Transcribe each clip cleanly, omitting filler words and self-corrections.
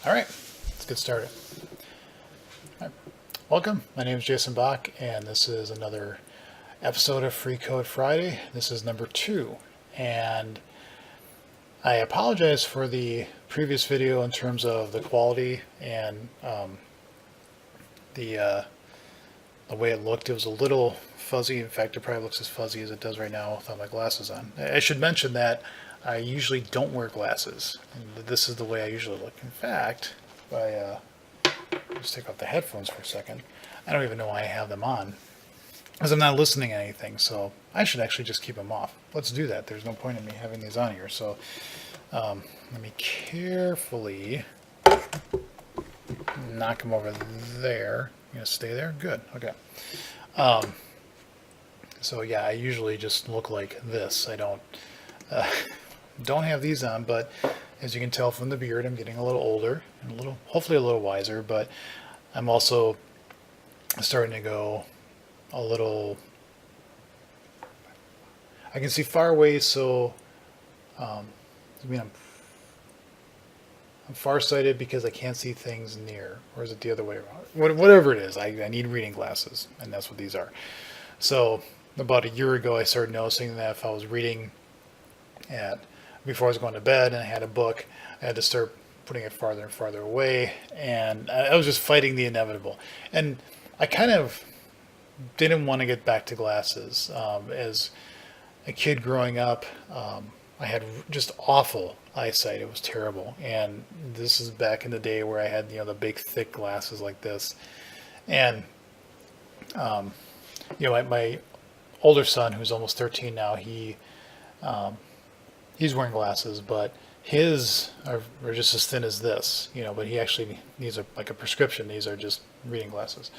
All right, let's get started. All right. Welcome. My name is Jason Bach, and this is another episode of Free Code Friday. This is number 2, and I apologize for the previous video in terms of the quality and the uh, the way it looked. It was a little fuzzy. In fact, it probably looks as fuzzy as it does right now without my glasses on. I should mention that I usually don't wear glasses, and this is the way I usually look. In fact, if I just take off the headphones for a second, I don't even know why I have them on, because I'm not listening to anything, so I should actually just keep them off. Let's do that. There's no point in me having these on here, so let me carefully knock them over there. You gonna stay there? Good. Okay. So yeah, I usually just look like this. I don't have these on, but as you can tell from the beard, I'm getting a little older and hopefully a little wiser, but I'm also starting to go a little, I can see far away, so I mean, I'm farsighted because I can't see things near, or is it the other way around? Whatever it is, I need reading glasses, and that's what these are. So about a year ago, I started noticing that if I was reading before I was going to bed and I had a book, I had to start putting it farther and farther away, and I was just fighting the inevitable. And I kind of didn't want to get back to glasses. As a kid growing up, I had just awful eyesight. It was terrible. And this is back in the day where I had, the big thick glasses like this. And, my older son, who's almost 13 now, he's wearing glasses, but his are just as thin as this, but he actually needs like a prescription. These are just reading glasses.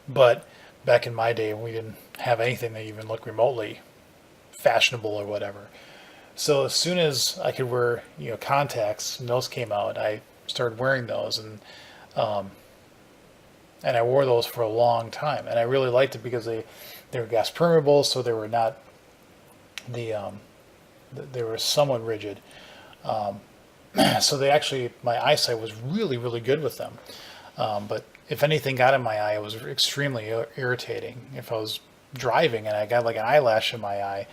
But back in my day, we didn't have anything that even looked remotely fashionable or whatever. So as soon as I could wear, contacts, and those came out, I started wearing those, and I wore those for a long time, and I really liked it because they were gas permeable, so they were not they were somewhat rigid. So my eyesight was really, really good with them. But if anything got in my eye, it was extremely irritating. If I was driving and I got like an eyelash in my eye,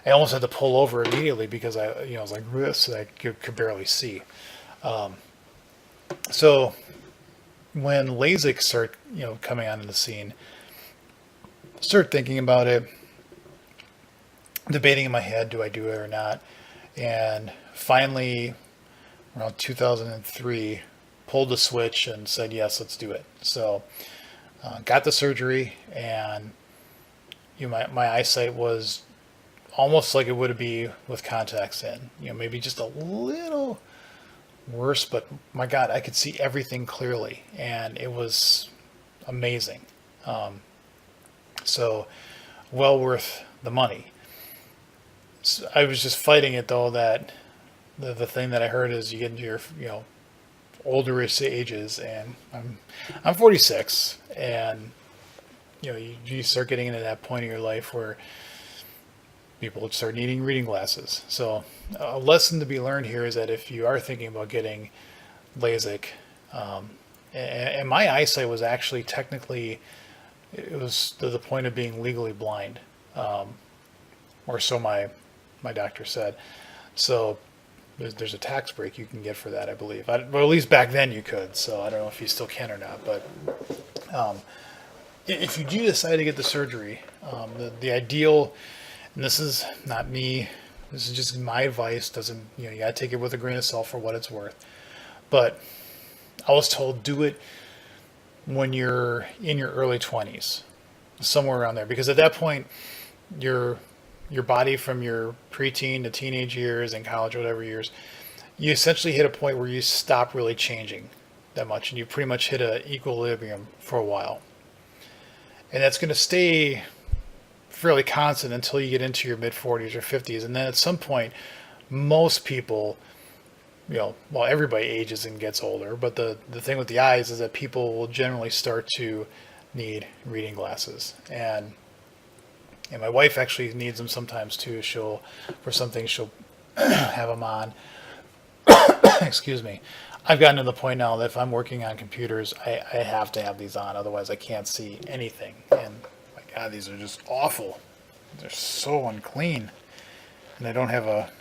I almost had to pull over immediately because I was like this, I could barely see. So when LASIK started, coming onto the scene, I started thinking about it, debating in my head, do I do it or not? And finally, around 2003, pulled the switch and said, yes, let's do it. So got the surgery, and my eyesight was almost like it would be with contacts in. Maybe just a little worse, but my God, I could see everything clearly, and it was amazing. So well worth the money. So I was just fighting it though, that the thing that I heard is you get into your olderish ages, and I'm 46, and you start getting into that point in your life where people start needing reading glasses. So a lesson to be learned here is that if you are thinking about getting LASIK, and my eyesight was actually technically, it was to the point of being legally blind, or so my doctor said. So there's a tax break you can get for that, I believe. Well, at least back then you could. So I don't know if you still can or not. But if you do decide to get the surgery, the ideal, and this is not me, this is just my advice. Doesn't you gotta take it with a grain of salt for what it's worth. But I was told do it when you're in your early 20s, somewhere around there, because at that point your body, from your preteen to teenage years and college, whatever years, you essentially hit a point where you stop really changing that much, and you pretty much hit an equilibrium for a while. And that's going to stay fairly constant until you get into your mid 40s or 50s. And then at some point, most people, well, everybody ages and gets older, but the thing with the eyes is that people will generally start to need reading glasses. And my wife actually needs them sometimes too. For some things, she'll have them on. excuse me, I've gotten to the point now that if I'm working on computers, I have to have these on, otherwise I can't see anything. And my God, these are just awful. They're so unclean. And I don't have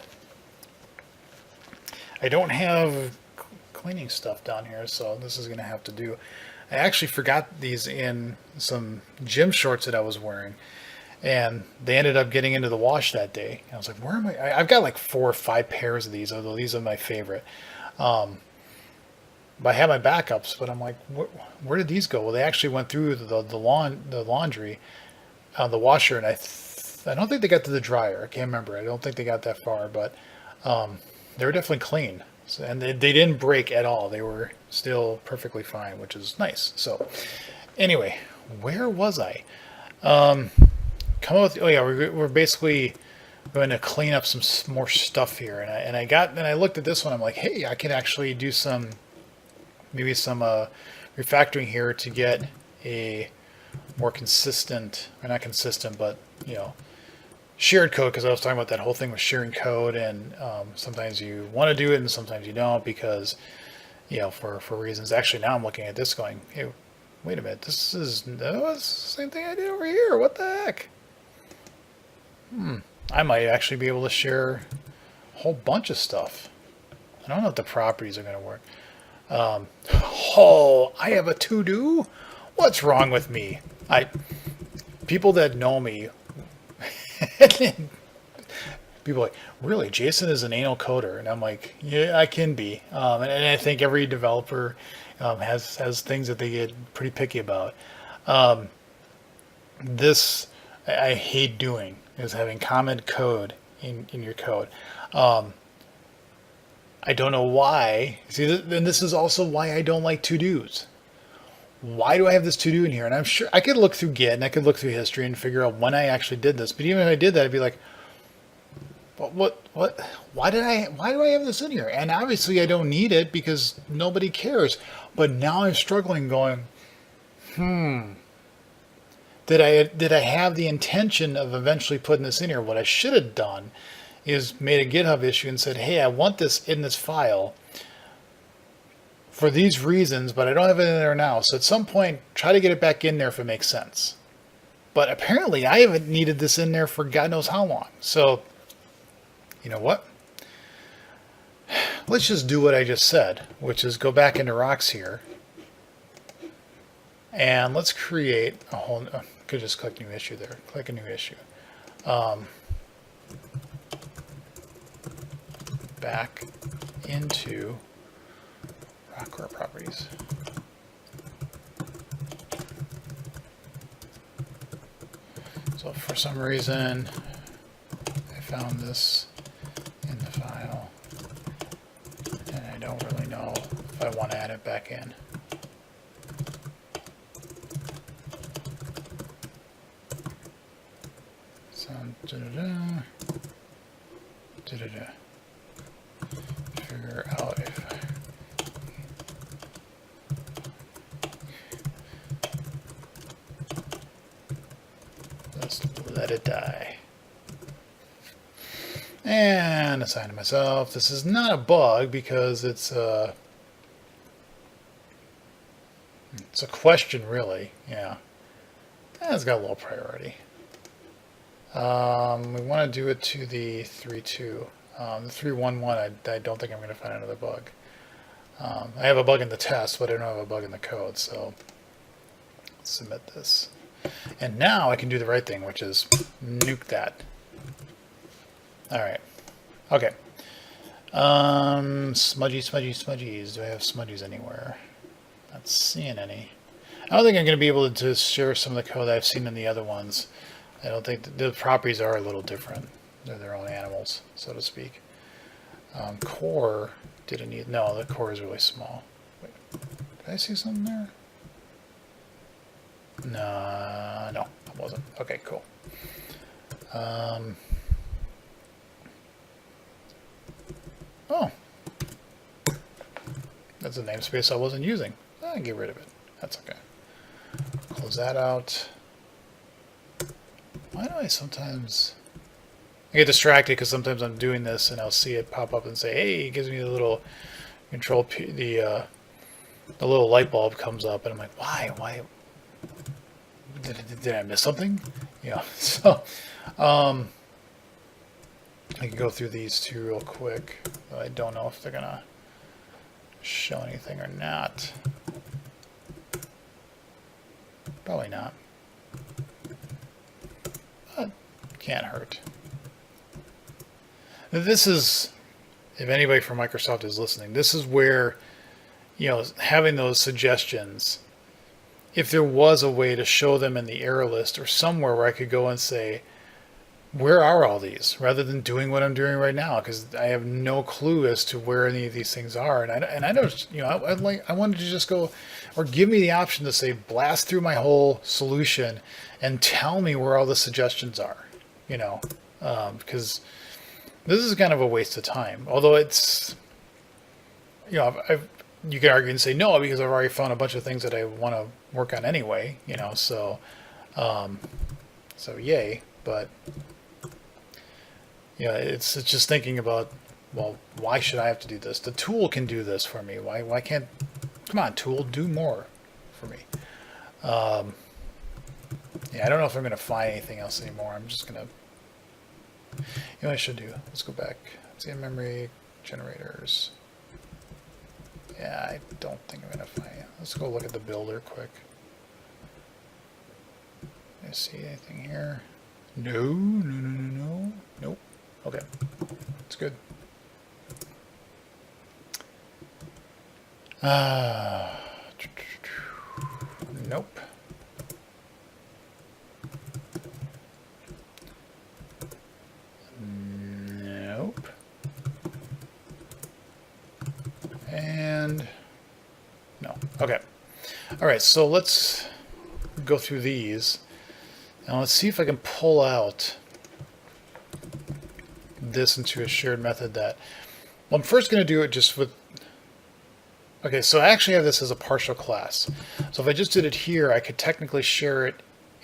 cleaning stuff down here, so this is going to have to do. I actually forgot these in some gym shorts that I was wearing, and they ended up getting into the wash that day. And I was like, where am I've got like 4 or 5 pairs of these, although these are my favorite. But I have my backups, but I'm like, where did these go? Well, they actually went through the laundry, the washer, and I don't think they got to the dryer. I can't remember. I don't think they got that far, but they were definitely clean. So, and they didn't break at all. They were still perfectly fine, which is nice. So anyway, where was I? Come up with, oh yeah, we're basically going to clean up some more stuff here. And I looked at this one. I'm like, hey, I can actually do maybe some refactoring here to get a more consistent, or not consistent, but shared code, because I was talking about that whole thing with sharing code, and sometimes you want to do it and sometimes you don't, because for reasons. Actually, now I'm looking at this going, hey, wait a minute, this is the same thing I did over here. What the heck? I might actually be able to share a whole bunch of stuff. I don't know if the properties are going to work. Oh, I have a to-do? What's wrong with me? People that know me, people are like, really, Jason is an anal coder? And I'm like, yeah, I can be. And I think every developer has things that they get pretty picky about. This I hate doing, is having comment code in your code. I don't know why. See, and this is also why I don't like to-dos. Why do I have this to-do in here? And I'm sure I could look through Git and I could look through history and figure out when I actually did this. But even if I did that, I'd be like, what? Why do I have this in here? And obviously I don't need it because nobody cares. But now I'm struggling, going, did I have the intention of eventually putting this in here? What I should have done is made a GitHub issue and said, hey, I want this in this file for these reasons, but I don't have it in there now. So at some point, try to get it back in there if it makes sense. But apparently, I haven't needed this in there for God knows how long. So, you know what? Let's just do what I just said, which is go back into Rocks here. And let's create a whole, could just click new issue there. Click a new issue. Back into rock core properties. So for some reason, I found this in the file, and I don't really know if I want to add it back in. So, figure out if let's let it die. And assign to myself. This is not a bug because it's a question, really. Yeah, it's got a low priority. We want to do it to the 3.2. The 3.1.1, I don't think I'm going to find another bug. I have a bug in the test, but I don't have a bug in the code, so let's submit this. And now I can do the right thing, which is nuke that. All right. Okay. Smudgies. Do I have smudgies anywhere? Not seeing any. I don't think I'm going to be able to share some of the code I've seen in the other ones. I don't think the properties are a little different. They're their own animals, so to speak. Core didn't need. No, the core is really small. Wait, did I see something there? No, it wasn't. Okay, cool. Oh, that's a namespace I wasn't using. Get rid of it. That's okay. Close that out. Why do I sometimes... I get distracted because sometimes I'm doing this and I'll see it pop up and say, hey, it gives me a little Control P, the little light bulb comes up, and I'm like, why? Did I miss something? Yeah. So I can go through these two real quick. I don't know if they're gonna show anything or not. Probably not. But can't hurt. This is, if anybody from Microsoft is listening, this is where, having those suggestions, if there was a way to show them in the error list or somewhere where I could go and say, where are all these, rather than doing what I'm doing right now, because I have no clue as to where any of these things are, and I don't, I wanted to just go, or give me the option to say, blast through my whole solution and tell me where all the suggestions are, because this is kind of a waste of time. Although it's, you can argue and say no, because I've already found a bunch of things that I want to work on anyway, so yay. But it's just thinking about, well, why should I have to do this? The tool can do this for me. Why can't, come on, tool, do more for me. I don't know if I'm going to find anything else anymore. I'm just going to, what I should do, let's go back. Let's see, memory generators. Yeah, I don't think I'm going to find it. Let's go look at the builder quick. Let's see anything here. No. Nope. Okay. It's good. Nope. Nope. And no. Okay. All right, so let's go through these. Now let's see if I can pull out this into a shared method that, well, I'm first going to do it just with, okay, so I actually have this as a partial class. So if I just did it here, I could technically share it.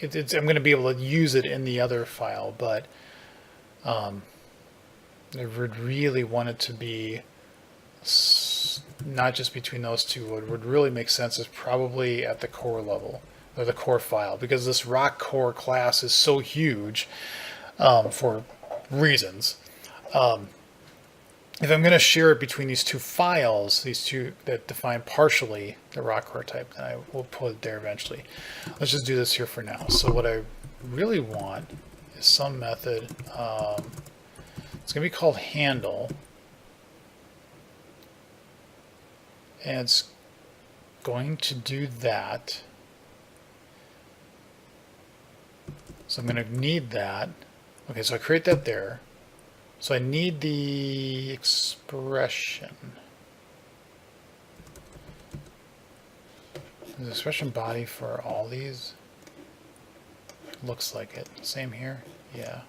I'm going to be able to use it in the other file, but I would really want it to be not just between those two. What would really make sense is probably at the core level, or the core file, because this rock core class is so huge for reasons. If I'm going to share it between these two files, these two that define partially the rock core type, then I will put it there eventually. Let's just do this here for now. So what I really want is some method. It's going to be called handle, and it's going to do that. So I'm going to need that. Okay, so I create that there. So I need the expression. Is the expression body for all these? Looks like it. Same here? Yeah.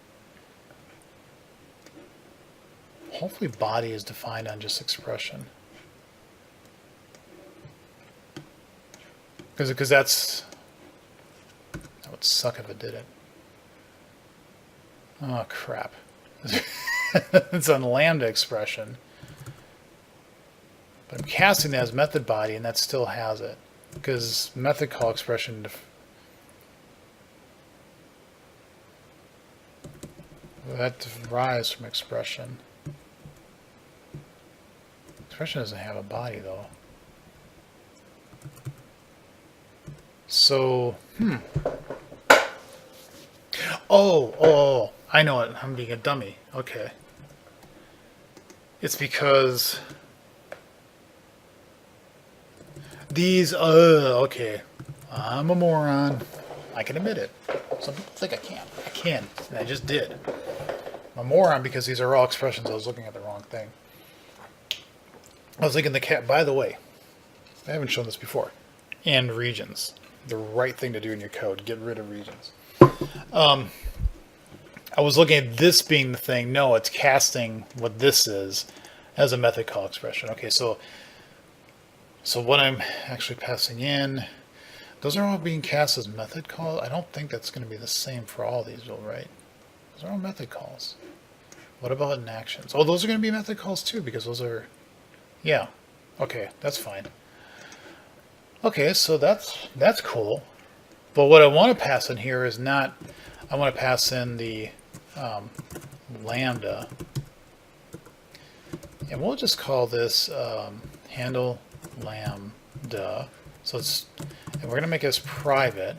Hopefully body is defined on just expression. Because that would suck if it didn't. Oh, crap. It's on lambda expression. But I'm casting that as method body, and that still has it. Because method call expression that derives from expression. Expression doesn't have a body, though. So, Oh, I know it. I'm being a dummy. Okay. It's because these, okay. I'm a moron. I can admit it. Some people think I can't. I can, and I just did. I'm a moron because these are all expressions. I was looking at the wrong thing. I was thinking the cat, by the way, I haven't shown this before, and regions. The right thing to do in your code. Get rid of regions. I was looking at this being the thing. No, it's casting what this is as a method call expression. Okay, so what I'm actually passing in, those are all being cast as method calls. I don't think that's going to be the same for all these, Bill, right? Those are all method calls. What about in actions? Oh, those are going to be method calls too, because those are, yeah. Okay, that's fine. Okay, so that's cool. But what I want to pass in here is not, I want to pass in the lambda. And we'll just call this handle lambda. So it's, and we're going to make this private.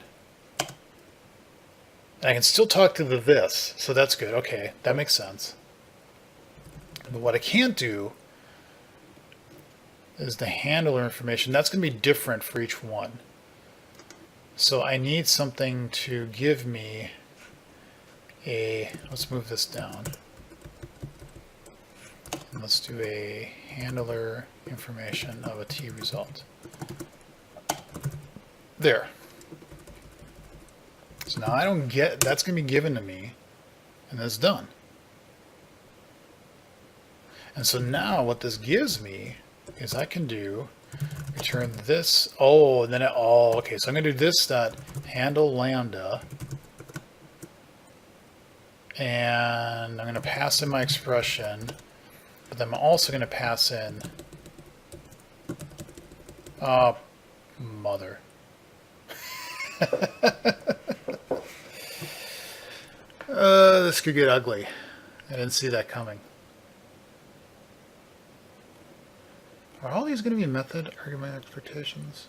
And I can still talk to the this, so that's good. Okay, that makes sense. But what I can't do is the handler information. That's going to be different for each one. So I need something to give me a, let's move this down. And let's do a handler information of a T result. There. So now I don't get, that's going to be given to me, and that's done. And so now what this gives me is I can do return this, oh, and then it, oh, okay, so I'm going to do this dot handle lambda, and I'm going to pass in my expression, but then I'm also going to pass in, mother. This could get ugly. I didn't see that coming. Are all these going to be method argument expectations?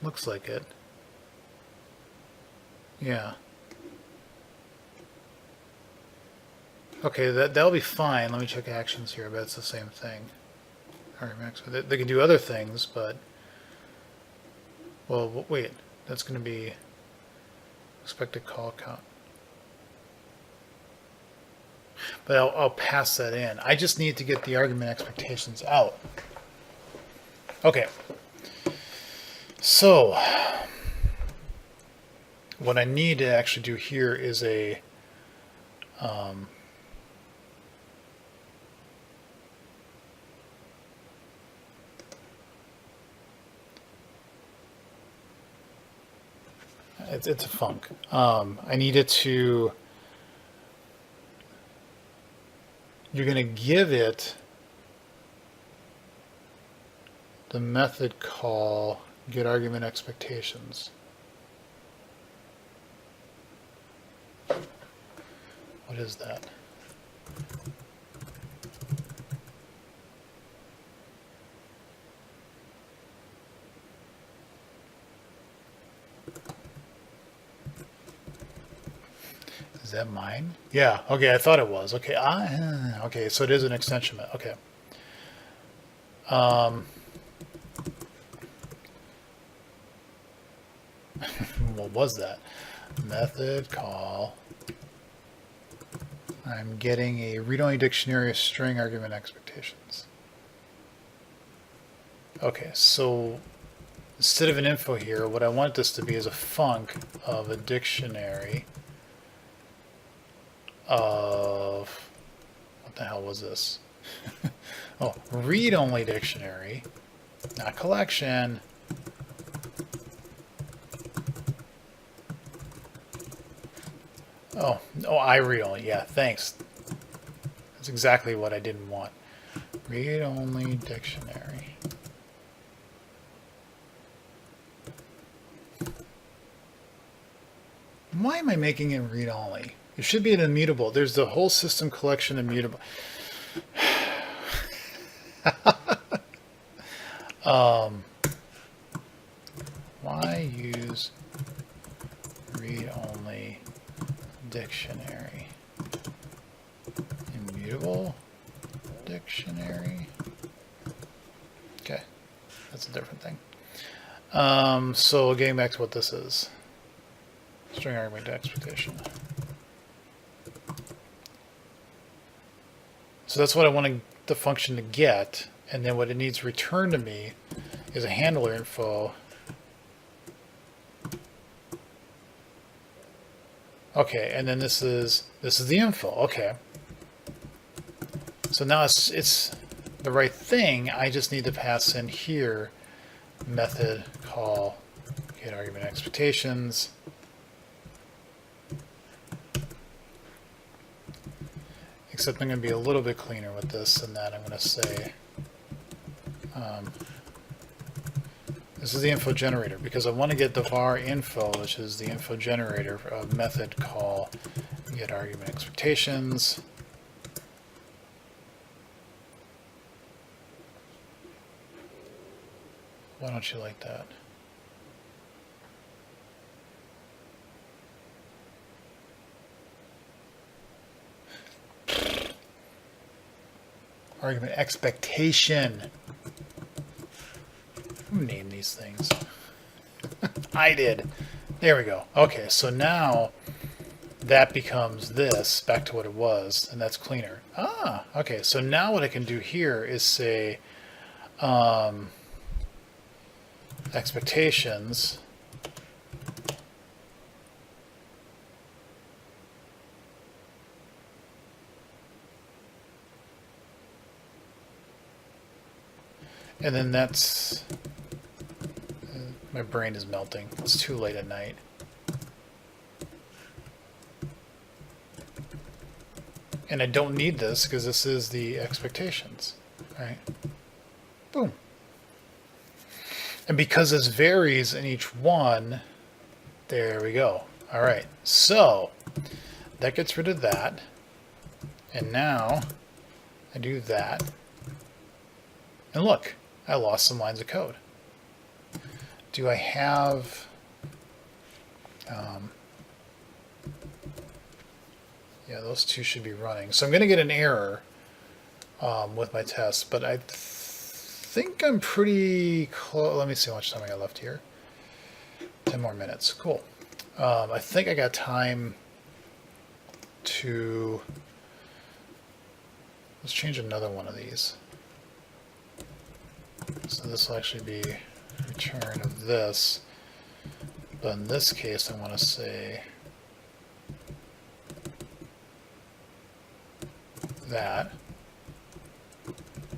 Looks like it. Yeah. Okay, that'll be fine. Let me check actions here, but it's the same thing. Argument, they can do other things, but well, wait. That's going to be expected call count. But I'll pass that in. I just need to get the argument expectations out. Okay. So what I need to actually do here is a it's a func. I need it to, you're going to give it the method call get argument expectations. What is that? Is that mine? Yeah, okay, I thought it was. Okay, okay, so it is an extension. Okay. What was that? Method call. I'm getting a read-only dictionary of string argument expectations. Okay, so instead of an info here, what I want this to be is a func of a dictionary of, what the hell was this? Oh, read-only dictionary, not collection. Oh, I read only. Yeah, thanks. That's exactly what I didn't want. Read only dictionary. Why am I making it read only? It should be an immutable. There's the whole system collection immutable. Why use read only dictionary? Immutable dictionary. Okay, that's a different thing. So getting back to what this is. String argument to expectation. So that's what I want the function to get, and then what it needs to return to me is a handler info. Okay, and then this is the info. Okay. So now it's the right thing. I just need to pass in here method call get argument expectations. except I'm going to be a little bit cleaner with this, and that I'm going to say this is the info generator, because I want to get the var info, which is the info generator, a method call get argument expectations. Why don't you like that? Argument expectation. Who named these things? I did. There we go. Okay, so now that becomes this, back to what it was, and that's cleaner. Ah, okay, so now what I can do here is say expectations and then that's my brain is melting. It's too late at night. And I don't need this because this is the expectations, right? Boom. And because this varies in each one, there we go. All right, so that gets rid of that. And now I do that. And look, I lost some lines of code. Do I have... yeah, those two should be running. So I'm going to get an error with my test, but I think I'm pretty close. Let me see how much time I got left here. 10 more minutes. Cool. I think I got time to... Let's change another one of these. So this will actually be return of this. But in this case, I want to say that.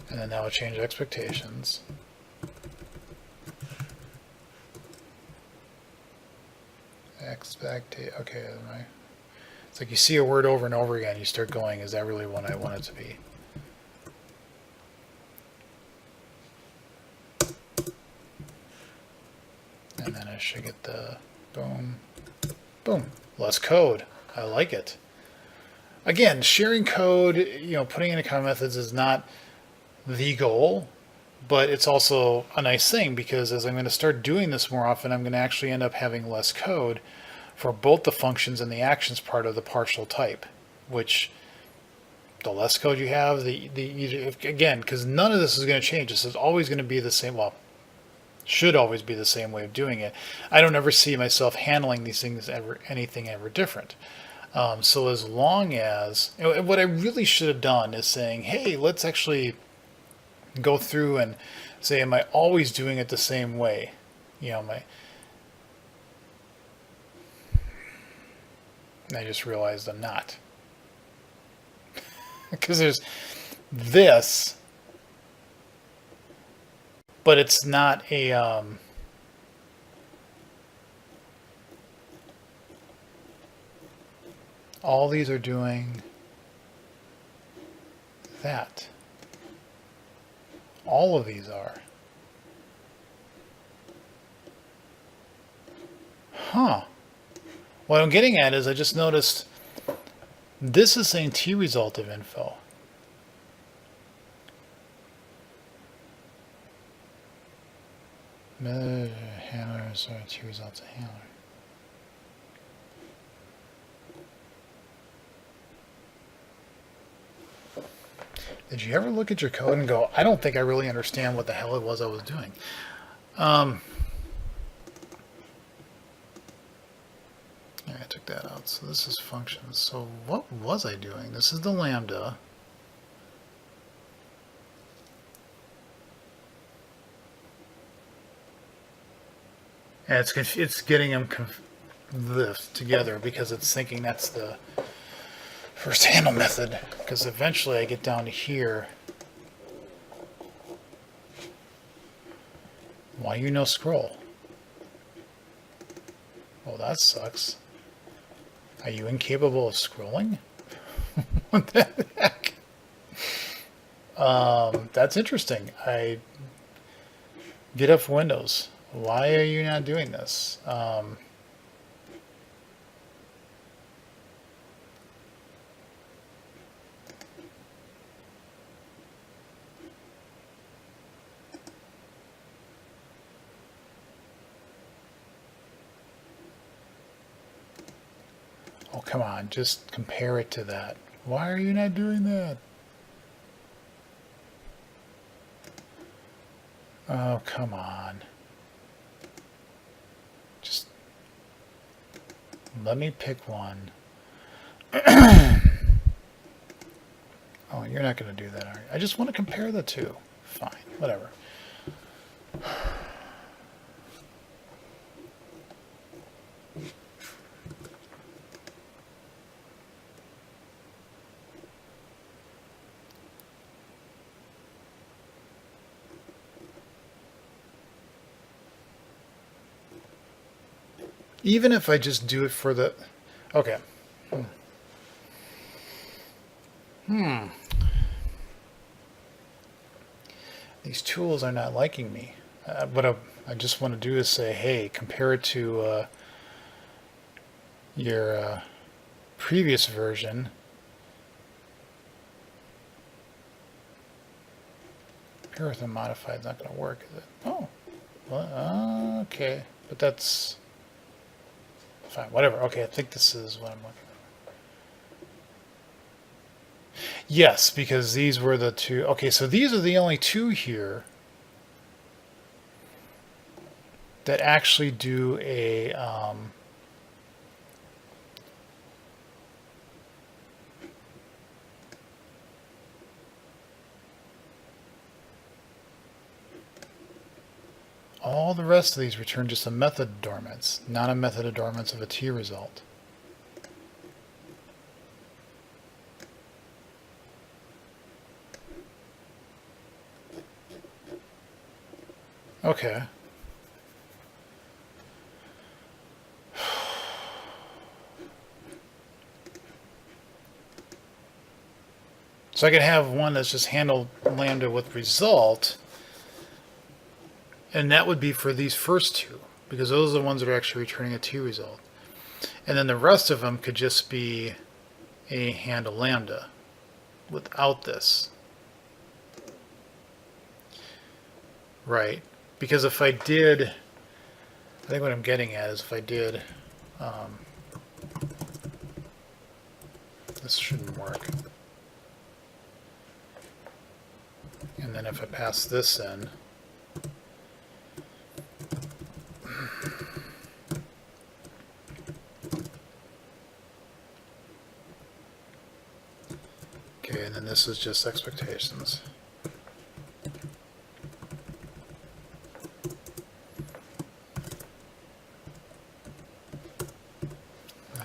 And then that will change expectations. Okay. It's like you see a word over and over again, you start going, is that really what I want it to be? And then I should get the boom, boom, less code. I like it. Again, sharing code, putting in common methods is not the goal, but it's also a nice thing because as I'm going to start doing this more often, I'm going to actually end up having less code for both the functions and the actions part of the partial type, which the less code you have, again, because none of this is going to change. This is always going to be the same, well, should always be the same way of doing it. I don't ever see myself handling these things anything ever different. So as long as, what I really should have done is saying, hey, let's actually go through and say, am I always doing it the same way? I just realized I'm not. Because there's this, but it's not a, all these are doing that. All of these are. Huh. What I'm getting at is I just noticed this is saying T result of info. Handlers are T results of handler. Did you ever look at your code and go, I don't think I really understand what the hell it was I was doing? I took that out. So this is functions. So what was I doing? This is the lambda. And it's getting them together because it's thinking that's the first handle method. Because eventually I get down to here. Why no scroll? Well, that sucks. Are you incapable of scrolling? What the heck? That's interesting. I get up Windows. Why are you not doing this? Oh, come on. Just compare it to that. Why are you not doing that? Oh, come on. Just let me pick one. Oh, you're not going to do that, are you? I just want to compare the two. Fine, whatever. Even if I just do it for the... Okay. These tools are not liking me. What I just want to do is say, hey, compare it to your previous version. Compare with a modified is not going to work, is it? Oh, well, okay. But that's fine. Whatever. Okay, I think this is what I'm looking for. Yes, because these were the two. Okay, so these are the only two here that actually do a all the rest of these return just a method adornments, not a method adornments of a T result. Okay. So I could have one that's just handled lambda with result, and that would be for these first two, because those are the ones that are actually returning a T result. And then the rest of them could just be a handle lambda without this. Right. Because if I did, I think what I'm getting at is if I did, this shouldn't work. And then if I pass this in, okay, and then this is just expectations.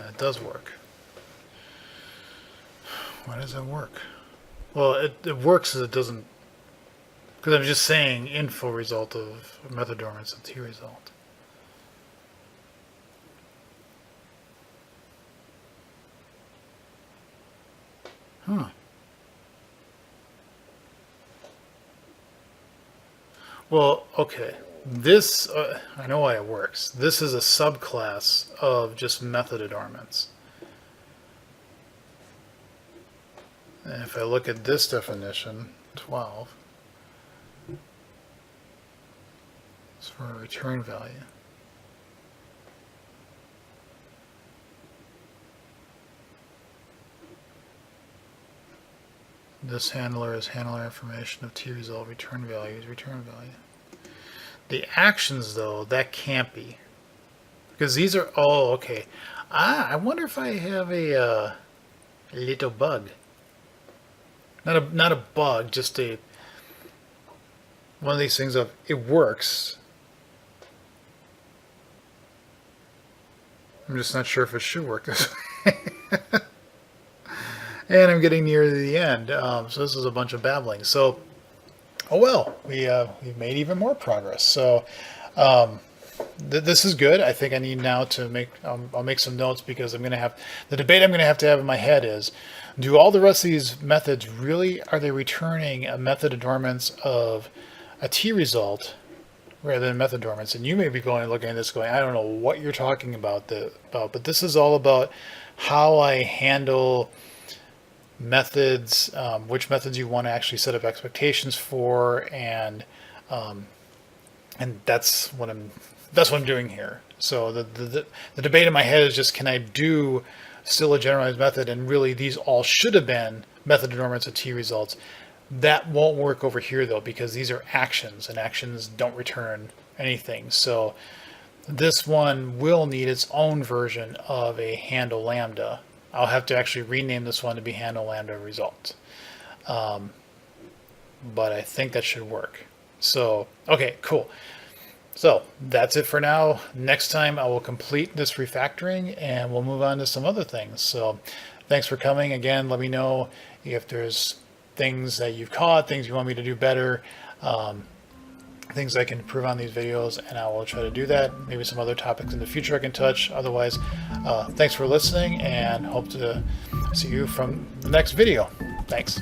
It does work. Why does that work? Well, it works as it doesn't, because I'm just saying info result of method adornments of T result. Huh. Well, okay. This, I know why it works. This is a subclass of just method adornments. And if I look at this definition, 12, it's for a return value. This handler is handler information of T result, return value is return value. The actions, though, that can't be. Because these are all, okay. I wonder if I have a little bug. Not a bug, just a one of these things of it works. I'm just not sure if it should work this way. And I'm getting near the end, so this is a bunch of babbling. So, oh well, we've made even more progress. So, this is good. I think I need now to make, I'll make some notes, because I'm going to have, the debate I'm going to have in my head is, do all the rest of these methods really, are they returning a method adornments of a T result rather than method adornments? And you may be looking at this going, I don't know what you're talking about, but this is all about how I handle methods, which methods you want to actually set up expectations for, and that's what I'm doing here. So the debate in my head is just, can I do still a generalized method, and really these all should have been method adornments of T results. That won't work over here though, because these are actions, and actions don't return anything. So this one will need its own version of a handle lambda. I'll have to actually rename this one to be handle lambda result. But I think that should work. So, okay, cool. So that's it for now. Next time I will complete this refactoring and we'll move on to some other things. So thanks for coming. Again, let me know if there's things that you've caught, things you want me to do better, things I can improve on these videos, and I will try to do that. Maybe some other topics in the future I can touch. Otherwise, thanks for listening, and hope to see you from the next video. Thanks.